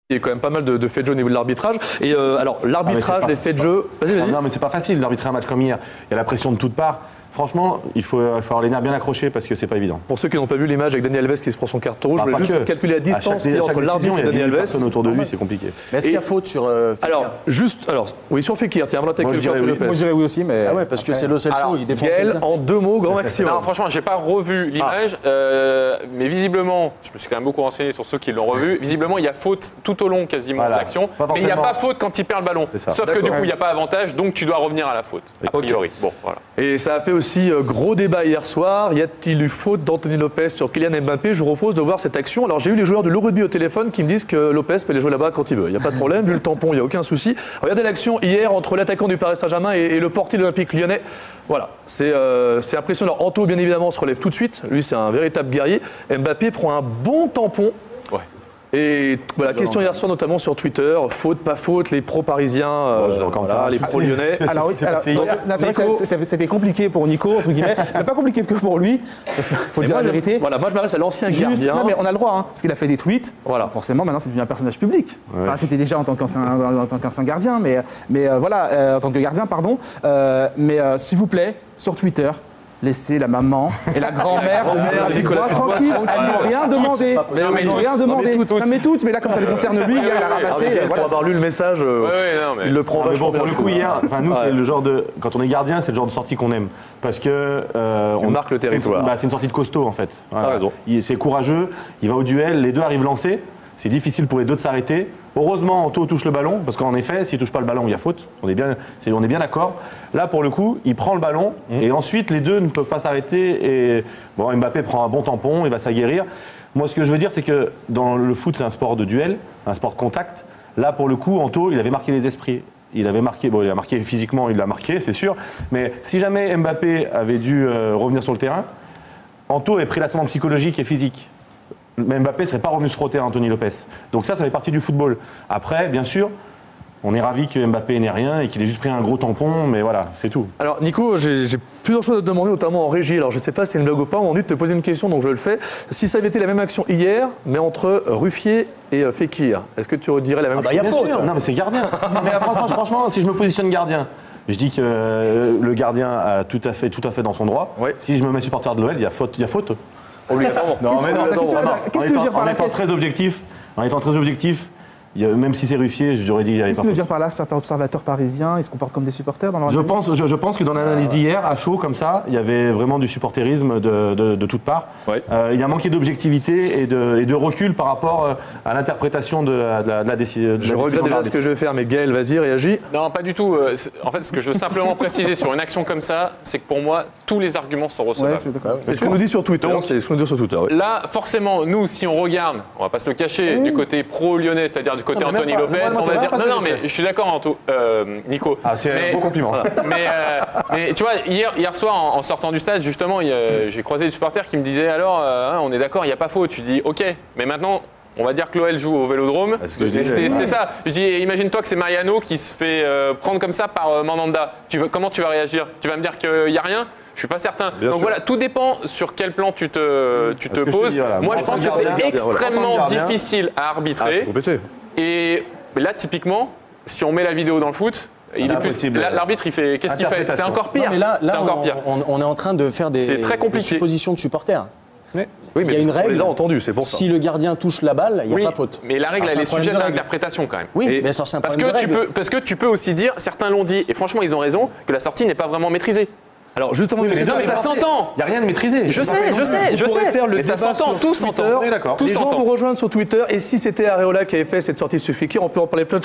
Il y a quand même pas mal de faits de jeu au niveau de l'arbitrage. Et alors, l'arbitrage, les faits de jeu... Vas-y. Non, mais c'est pas facile d'arbitrer un match comme hier. Il y a la pression de toutes parts. Franchement, il faut avoir les nerfs bien accrochés parce que c'est pas évident. Pour ceux qui n'ont pas vu l'image avec Dani Alves qui se prend son carton rouge, je voulais juste calculer la distance qu'il y a entre l'arbitre et Dani Alves. Personne autour de lui, c'est compliqué. Mais est-ce qu'il y a faute sur Fekir? Oui, sur Fekir, tiens, avant d'attaquer le Curtis Lopez. Moi, je dirais oui aussi, mais... Ah ouais, parce que c'est Lo Celso, il défend comme Gaël, ça. en 2 mots, grand maximum. Non, franchement, j'ai pas revu l'image, mais visiblement, je me suis quand même beaucoup renseigné sur ceux qui l'ont revu. Visiblement, il y a faute tout au long quasiment de l'action, mais il n'y a pas faute quand il perd le ballon. Sauf que du coup, il n'y a pas avantage, donc tu dois revenir à la faute, a priori. Bon, voilà. Et ça a fait aussi gros débat hier soir. Y a-t-il eu faute d'Anthony Lopez sur Kylian Mbappé? Je vous propose de voir cette action. Alors j'ai eu les joueurs de l'Eurogby au téléphone qui me disent que Lopez peut aller jouer là-bas quand il veut. Il n'y a pas de problème, vu le tampon, il n'y a aucun souci. Regardez l'action hier entre l'attaquant du Paris Saint-Germain et le portier de l'Olympique Lyonnais. Voilà, c'est impressionnant. Anto, bien évidemment, se relève tout de suite. Lui, c'est un véritable guerrier. Mbappé prend un bon tampon. Et voilà, question hier soir notamment sur Twitter, faute, pas faute, les pro-parisiens, les pro-lyonnais. Alors, c'est vrai que c'était compliqué pour Nico, entre guillemets, mais pas compliqué que pour lui, parce qu'il faut dire la vérité. Voilà, moi je m'adresse à l'ancien gardien. Non mais on a le droit, hein, parce qu'il a fait des tweets, voilà. Forcément maintenant c'est devenu un personnage public. Ouais. Enfin, c'était déjà en tant qu'ancien gardien, mais voilà, en tant que gardien, pardon. Mais s'il vous plaît, sur Twitter, laissez la maman et la grand-mère des voix tranquilles. Elles n'ont rien demandé. Elles n'ont rien demandé. Non mais toutes, mais là comme ça les concerne lui, il a ramassé. Pour avoir lu le message, il le prend vachement bien. Pour le coup hier, nous c'est le genre de, quand on est gardien, c'est le genre de sortie qu'on aime parce que on marque le territoire. C'est une sortie de costaud en fait. T'as raison. C'est courageux, il va au duel, les deux arrivent lancés. C'est difficile pour les deux de s'arrêter. Heureusement, Anto touche le ballon, parce qu'en effet, s'il ne touche pas le ballon, il y a faute. On est bien d'accord. Là, pour le coup, il prend le ballon, et ensuite, les deux ne peuvent pas s'arrêter. Et bon, Mbappé prend un bon tampon, il va s'aguerrir. Moi, ce que je veux dire, c'est que dans le foot, c'est un sport de duel, un sport de contact. Là, pour le coup, Anto, il avait marqué les esprits. Il avait marqué, il a marqué physiquement, il l'a marqué, c'est sûr. Mais si jamais Mbappé avait dû revenir sur le terrain, Anto avait pris l'ascendant psychologique et physique. Mais Mbappé ne serait pas revenu se frotter à Anthony Lopez. Donc ça fait partie du football. Après, bien sûr, on est ravi que Mbappé n'ait rien et qu'il ait juste pris un gros tampon, mais voilà, c'est tout. Alors Nico, j'ai plusieurs choses à te demander, notamment en régie. Alors je ne sais pas si c'est une blague ou pas, on m'a dit de te poser une question, donc je le fais. Si ça avait été la même action hier, mais entre Ruffier et Fekir, est-ce que tu dirais la même chose? Il y a faute. Non, mais c'est gardien. Mais franchement, si je me positionne gardien, je dis que le gardien a tout à fait dans son droit. Ouais. Si je me mets supporter de l'OL, il y a faute. Obligatoirement. Qu'est-ce que tu veux dire par là? En étant très objectif, même si c'est Ruffier, j'aurais dit qu'il n'y avait pas. Qu'est-ce que tu veux dire par là? Certains observateurs parisiens, ils se comportent comme des supporters dans leur analyse? Je pense que dans l'analyse d'hier, à chaud comme ça, il y avait vraiment du supporterisme de toutes parts. Ouais. Il y a manqué d'objectivité et de recul par rapport à l'interprétation de la décision. Je regrette déjà ce que je vais faire, mais Gaël, vas-y, réagis. Non, pas du tout. En fait, ce que je veux simplement préciser sur une action comme ça, c'est que pour moi, tous les arguments sont recevables. C'est ce qu'on nous dit sur Twitter. Là, forcément, nous, si on regarde, on va pas se le cacher, du côté pro-lyonnais, c'est-à-dire du côté Anthony Lopez, on va dire non, mais je suis d'accord, Nico. Ah, c'est un beau compliment. Mais tu vois, hier soir, en sortant du stade, justement, j'ai croisé des supporters qui me disaient alors, on est d'accord, il n'y a pas faute. Je dis ok, mais maintenant. On va dire que l'OL joue au Vélodrome. C'était ça. Je dis, imagine-toi que c'est Mariano qui se fait prendre comme ça par Mandanda. Comment tu vas réagir? Tu vas me dire qu'il n'y a rien? Je suis pas certain. Donc voilà, tout dépend sur quel plan tu te poses. Moi, je pense que c'est extrêmement difficile à arbitrer. Et là, typiquement, si on met la vidéo dans le foot, l'arbitre, il fait. Qu'est-ce qu'il fait? C'est encore pire. Non, mais là on est en train de faire des suppositions de supporters. Oui, mais il y a une règle. On les a entendus, c'est pour ça. Si le gardien touche la balle, il n'y a pas faute. Mais la règle, elle est sujette à l'interprétation quand même. Oui, mais ça, c'est un problème de règle. Parce que tu peux aussi dire, certains l'ont dit, et franchement, ils ont raison, que la sortie n'est pas vraiment maîtrisée. Alors justement, mais ça s'entend. Il n'y a rien de maîtrisé. Je sais. Mais ça s'entend, tout s'entend. Les gens vous rejoignent sur Twitter. Et si c'était Areola qui avait fait cette sortie sur Fekir, on peut en parler plein de choses.